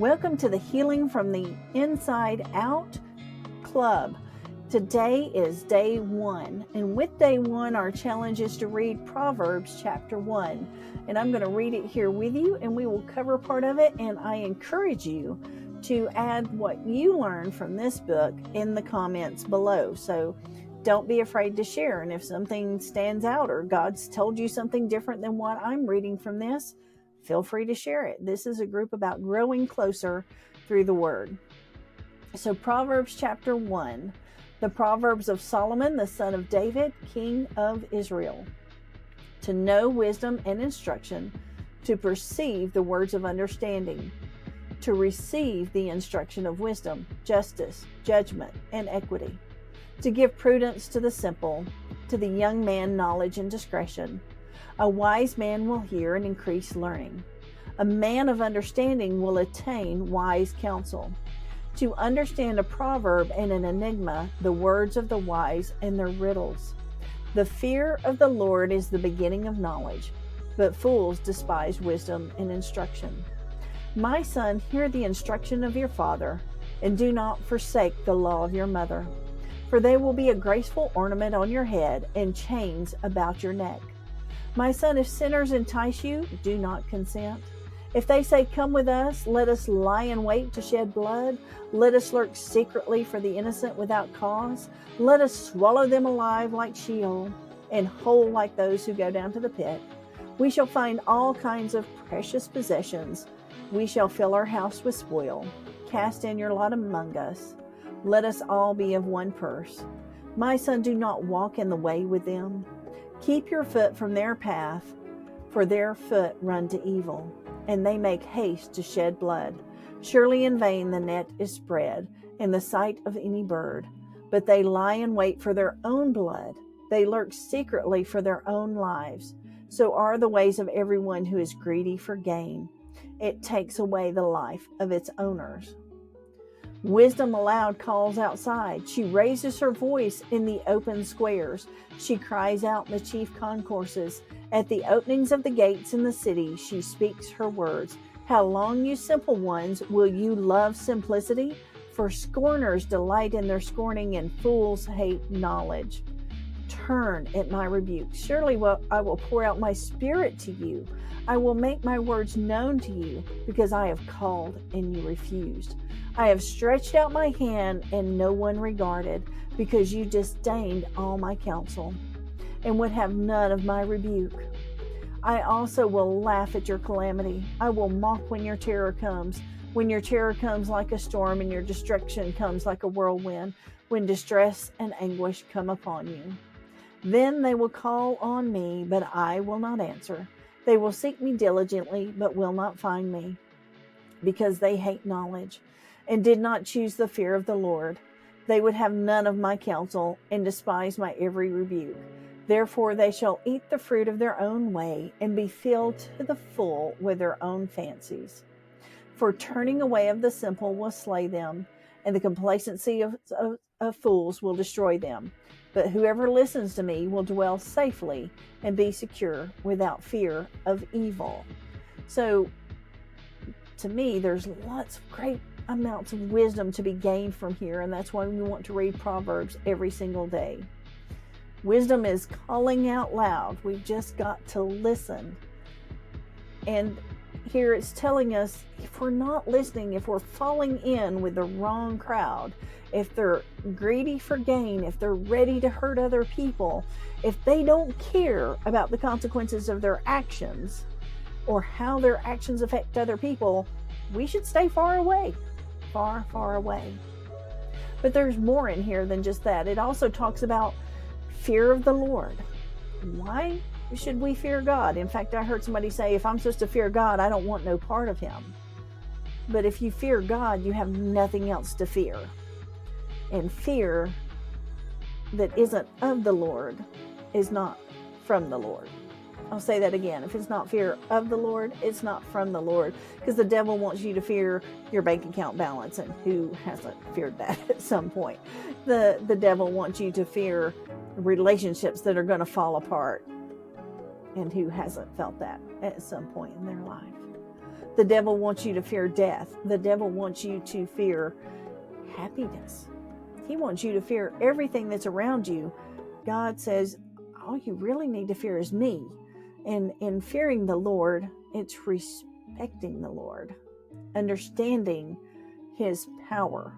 Welcome to the Healing from the Inside Out Club. Today is day 1, and with day 1, our challenge is to read Proverbs chapter 1. And I'm going to read it here with you, and we will cover part of it, and I encourage you to add what you learned from this book in the comments below. So don't be afraid to share, and if something stands out or God's told you something different than what I'm reading from this, feel free to share it. This is a group about growing closer through the Word. So Proverbs chapter 1, the Proverbs of Solomon, the son of David, king of Israel. To know wisdom and instruction, to perceive the words of understanding, to receive the instruction of wisdom, justice, judgment, and equity, to give prudence to the simple, to the young man knowledge and discretion. A wise man will hear and increase learning. A man of understanding will attain wise counsel. To understand a proverb and an enigma, the words of the wise and their riddles. The fear of the Lord is the beginning of knowledge, but fools despise wisdom and instruction. My son, hear the instruction of your father, and do not forsake the law of your mother. For they will be a graceful ornament on your head and chains about your neck. My son, if sinners entice you, do not consent. If they say, come with us, let us lie in wait to shed blood. Let us lurk secretly for the innocent without cause. Let us swallow them alive like Sheol, and whole like those who go down to the pit. We shall find all kinds of precious possessions. We shall fill our house with spoil. Cast in your lot among us. Let us all be of one purse. My son, do not walk in the way with them. Keep your foot from their path, for their foot run to evil, and they make haste to shed blood. Surely in vain the net is spread in the sight of any bird, but they lie in wait for their own blood. They lurk secretly for their own lives. So are the ways of everyone who is greedy for gain. It takes away the life of its owners. Wisdom aloud calls outside. She raises her voice in the open squares. She cries out in the chief concourses. At the openings of the gates in the city, she speaks her words. How long, you simple ones, will you love simplicity? For scorners delight in their scorning, and fools hate knowledge. Turn at my rebuke. Surely I will pour out my spirit to you. I will make my words known to you, because I have called and you refused. I have stretched out my hand and no one regarded, because you disdained all my counsel and would have none of my rebuke. I also will laugh at your calamity. I will mock when your terror comes. When your terror comes like a storm and your destruction comes like a whirlwind, when distress and anguish come upon you. Then they will call on me, but I will not answer. They will seek me diligently, but will not find me, because they hate knowledge and did not choose the fear of the Lord. They would have none of my counsel and despise my every rebuke. Therefore they shall eat the fruit of their own way and be filled to the full with their own fancies. For turning away of the simple will slay them, and the complacency of fools will destroy them. But whoever listens to me will dwell safely and be secure without fear of evil. So, to me, there's lots of great amounts of wisdom to be gained from here, and that's why we want to read Proverbs every single day. Wisdom is calling out loud. We've just got to listen. And here it's telling us, if we're not listening, if we're falling in with the wrong crowd, if they're greedy for gain, if they're ready to hurt other people, if they don't care about the consequences of their actions or how their actions affect other people, we should stay far away, far, far away. But there's more in here than just that. It also talks about fear of the Lord. Why should we fear God? In fact, I heard somebody say, if I'm supposed to fear God, I don't want no part of him. But if you fear God, you have nothing else to fear. And fear that isn't of the Lord is not from the Lord. I'll say that again. If it's not fear of the Lord, it's not from the Lord, because the devil wants you to fear your bank account balance, and who hasn't feared that at some point? The devil wants you to fear relationships that are going to fall apart, and who hasn't felt that at some point in their life? The devil wants you to fear death. The devil wants you to fear happiness. He wants you to fear everything that's around you. God says, all you really need to fear is me. And in fearing the Lord, it's respecting the Lord, understanding his power,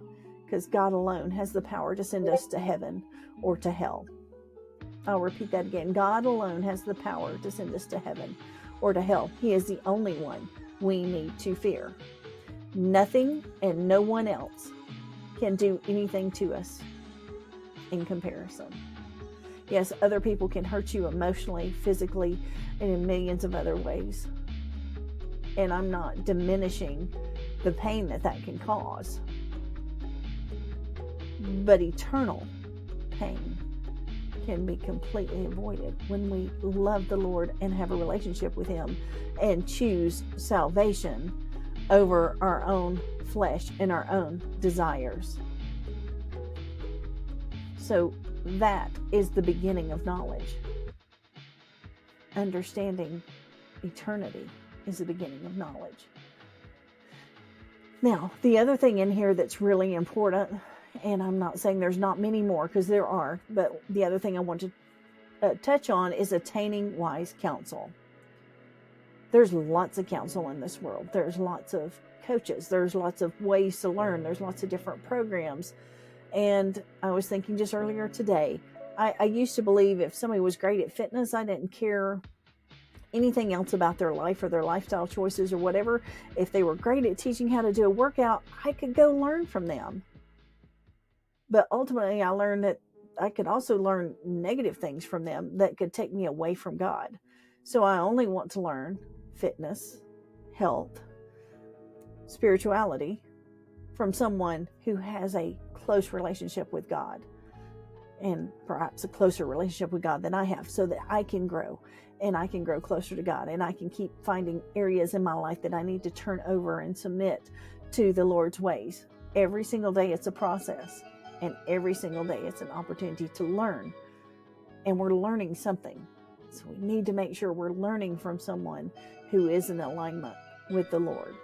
because God alone has the power to send us to heaven or to hell. I'll repeat that again. God alone has the power to send us to heaven or to hell. He is the only one we need to fear. Nothing and no one else can do anything to us in comparison. Yes, other people can hurt you emotionally, physically, and in millions of other ways. And I'm not diminishing the pain that can cause. But eternal pain can be completely avoided when we love the Lord and have a relationship with him and choose salvation over our own flesh and our own desires. So that is the beginning of knowledge. Understanding eternity is the beginning of knowledge. Now, the other thing in here that's really important, and I'm not saying there's not many more, because there are, but the other thing I want to touch on is attaining wise counsel. There's lots of counsel in this world. There's lots of coaches. There's lots of ways to learn. There's lots of different programs. And I was thinking just earlier today, I used to believe if somebody was great at fitness, I didn't care anything else about their life or their lifestyle choices or whatever. If they were great at teaching how to do a workout, I could go learn from them. But ultimately, I learned that I could also learn negative things from them that could take me away from God. So I only want to learn fitness, health, spirituality from someone who has a close relationship with God, and perhaps a closer relationship with God than I have, so that I can grow and I can grow closer to God, and I can keep finding areas in my life that I need to turn over and submit to the Lord's ways. Every single day it's a process, and every single day it's an opportunity to learn, and we're learning something. So we need to make sure we're learning from someone who is in alignment with the Lord.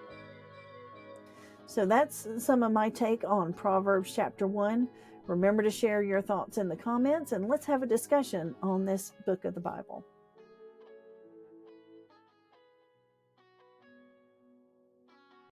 So that's some of my take on Proverbs chapter 1. Remember to share your thoughts in the comments, and let's have a discussion on this book of the Bible.